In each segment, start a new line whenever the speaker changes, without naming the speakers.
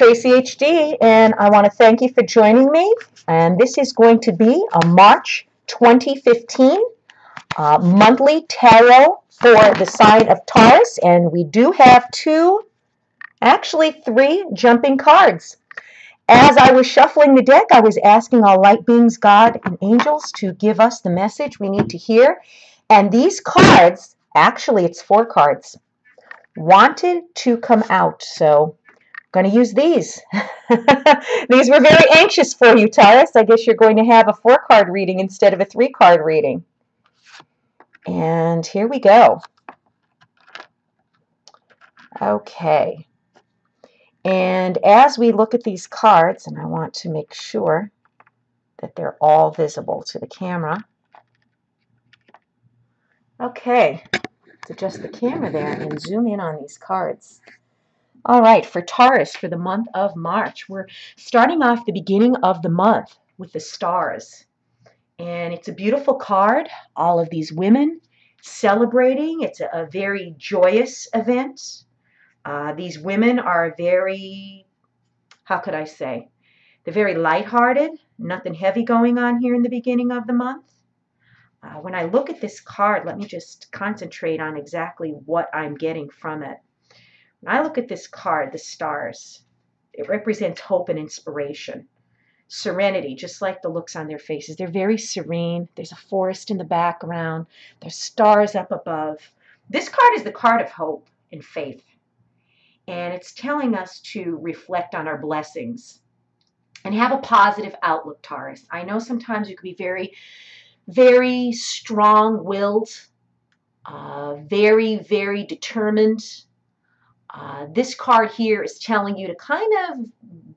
Tracy HD, and I want to thank you for joining me. And this is going to be a March 2015 monthly tarot for the sign of Taurus. And we do have three jumping cards. As I was shuffling the deck, I was asking all light beings, God, and angels to give us the message we need to hear. And these cards, actually it's 4 cards, wanted to come out. So I'm going to use these. These were very anxious for you, Taurus. I guess you're going to have a 4-card reading instead of a 3-card reading. And here we go. Okay. And as we look at these cards, and I want to make sure that they're all visible to the camera. Okay. Let's adjust the camera there and zoom in on these cards. All right, for Taurus, for the month of March, we're starting off the beginning of the month with the stars. And it's a beautiful card. All of these women celebrating. It's a very joyous event. These women are very, how could I say? They're very lighthearted. Nothing heavy going on here in the beginning of the month. When I look at this card, let me just concentrate on exactly what I'm getting from it. When I look at this card, the stars, it represents hope and inspiration. Serenity, just like the looks on their faces. They're very serene. There's a forest in the background. There's stars up above. This card is the card of hope and faith. And it's telling us to reflect on our blessings and have a positive outlook, Taurus. I know sometimes you can be very, very strong-willed, very, very determined. This card here is telling you to kind of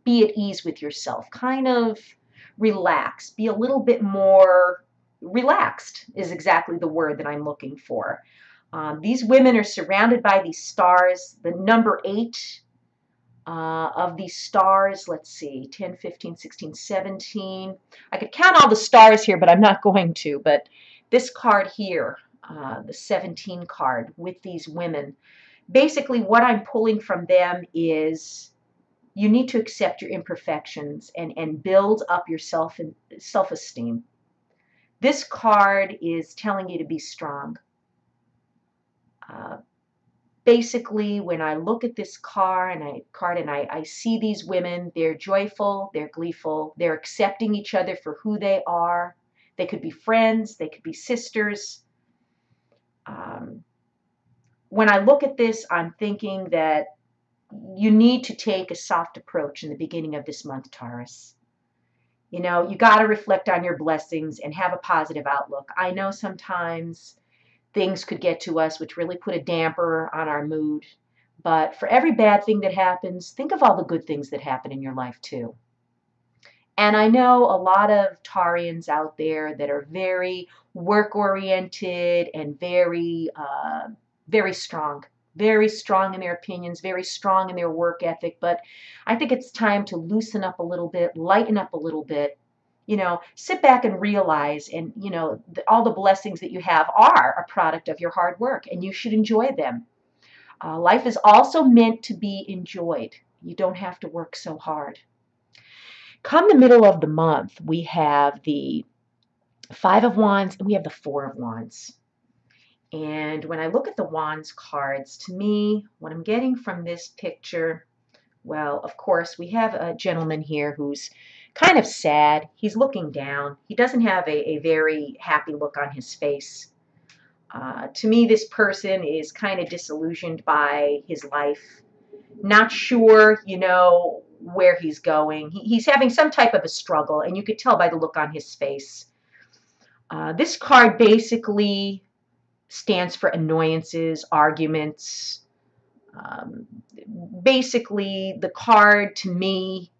be at ease with yourself, kind of relax, be a little bit more relaxed is exactly the word that I'm looking for. These women are surrounded by these stars. The number 8 of these stars, let's see, 10, 15, 16, 17. I could count all the stars here, but I'm not going to. But this card here, the 17 card with these women, basically what I'm pulling from them is you need to accept your imperfections and build up your self-esteem. This card is telling you to be strong. Basically, when I look at this card and I see these women, they're joyful, they're gleeful, they're accepting each other for who they are. They could be friends, they could be sisters. When I look at this, I'm thinking that you need to take a soft approach in the beginning of this month, Taurus. You know, you got to reflect on your blessings and have a positive outlook. I know sometimes things could get to us which really put a damper on our mood. But for every bad thing that happens, think of all the good things that happen in your life too. And I know a lot of Taurians out there that are very work-oriented and very strong in their opinions, very strong in their work ethic. But I think it's time to loosen up a little bit, lighten up a little bit. You know, sit back and realize, and you know, all the blessings that you have are a product of your hard work, and you should enjoy them. Life is also meant to be enjoyed. You don't have to work so hard. Come the middle of the month, we have the 5 of Wands and we have the 4 of Wands. And when I look at the Wands cards, to me, what I'm getting from this picture, well, of course, we have a gentleman here who's kind of sad. He's looking down. He doesn't have a very happy look on his face. To me, this person is kind of disillusioned by his life. Not sure, you know, where he's going. He's having some type of a struggle, and you could tell by the look on his face. This card basically stands for annoyances, arguments. Basically, the card to me,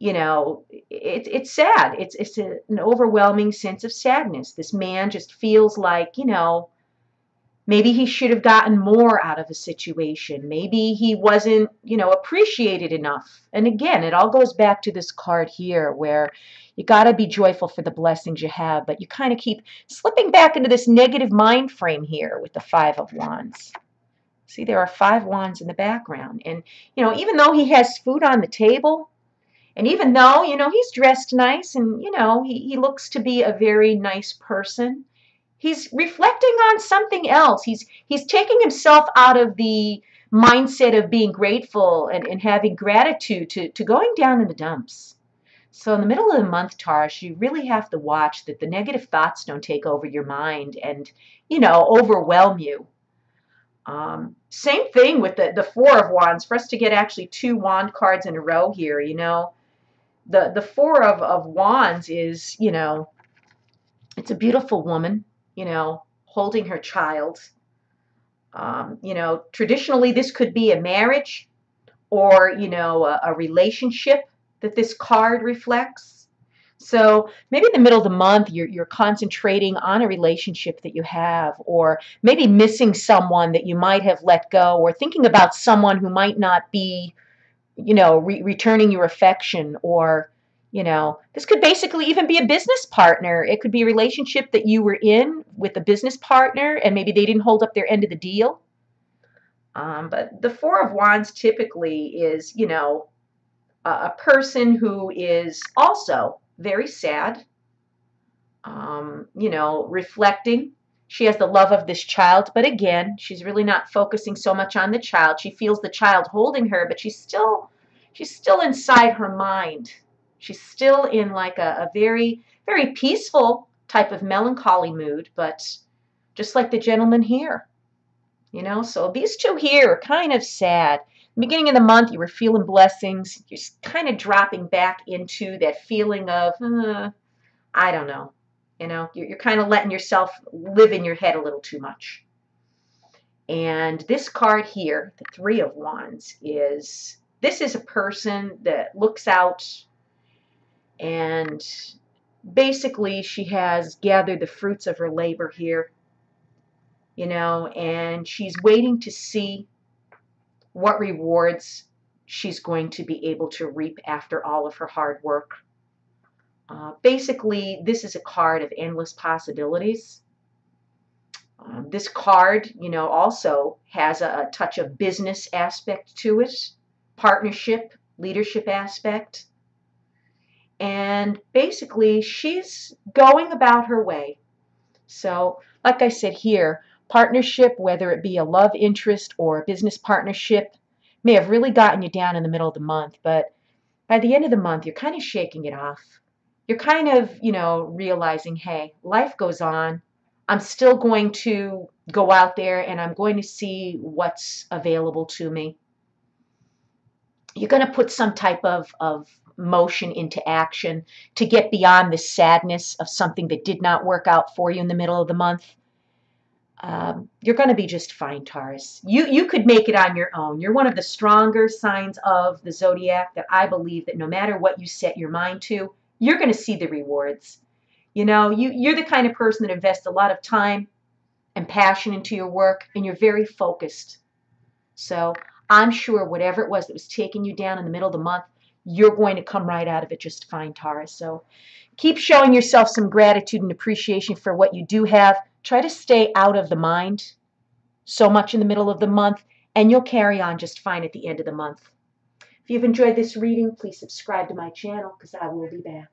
you know, it's sad. It's an overwhelming sense of sadness. This man just feels like, you know, maybe he should have gotten more out of a situation. Maybe he wasn't, you know, appreciated enough. And again, it all goes back to this card here where you got to be joyful for the blessings you have, but you kind of keep slipping back into this negative mind frame here with the 5 of Wands. See, there are 5 wands in the background. And, even though he has food on the table, and even though, he's dressed nice and, he looks to be a very nice person, he's reflecting on something else. He's taking himself out of the mindset of being grateful and having gratitude to going down in the dumps. So in the middle of the month, Taurus, you really have to watch that the negative thoughts don't take over your mind and, overwhelm you. Same thing with the 4 of Wands. For us to get actually 2 wand cards in a row here, the 4 of Wands is, it's a beautiful woman, holding her child. Traditionally this could be a marriage or, a relationship that this card reflects. So maybe in the middle of the month, you're concentrating on a relationship that you have, or maybe missing someone that you might have let go, or thinking about someone who might not be, returning your affection, or, this could basically even be a business partner. It could be a relationship that you were in with a business partner, and maybe they didn't hold up their end of the deal. But the 4 of Wands typically is, a person who is also very sad, reflecting. She has the love of this child, but again, she's really not focusing so much on the child. She feels the child holding her, but she's still inside her mind. She's still in like a very, very peaceful type of melancholy mood, but just like the gentleman here, so these two here are kind of sad. Beginning of the month, you were feeling blessings. You're kind of dropping back into that feeling of, I don't know. You're kind of letting yourself live in your head a little too much. And this card here, the 3 of Wands, this is a person that looks out and basically she has gathered the fruits of her labor here, and she's waiting to see what rewards she's going to be able to reap after all of her hard work. Basically, this is a card of endless possibilities. This card, also has a touch of business aspect to it, partnership, leadership aspect. And basically, she's going about her way. So, like I said here, partnership, whether it be a love interest or a business partnership, may have really gotten you down in the middle of the month, but by the end of the month, you're kind of shaking it off. You're kind of, realizing, hey, life goes on. I'm still going to go out there and I'm going to see what's available to me. You're going to put some type of motion into action to get beyond the sadness of something that did not work out for you in the middle of the month. You're going to be just fine, Taurus. You could make it on your own. You're one of the stronger signs of the zodiac that I believe that no matter what you set your mind to, you're going to see the rewards. You're the kind of person that invests a lot of time and passion into your work, and you're very focused. So I'm sure whatever it was that was taking you down in the middle of the month, you're going to come right out of it just fine, Taurus. So keep showing yourself some gratitude and appreciation for what you do have. Try to stay out of the mind so much in the middle of the month, and you'll carry on just fine at the end of the month. If you've enjoyed this reading, please subscribe to my channel because I will be back.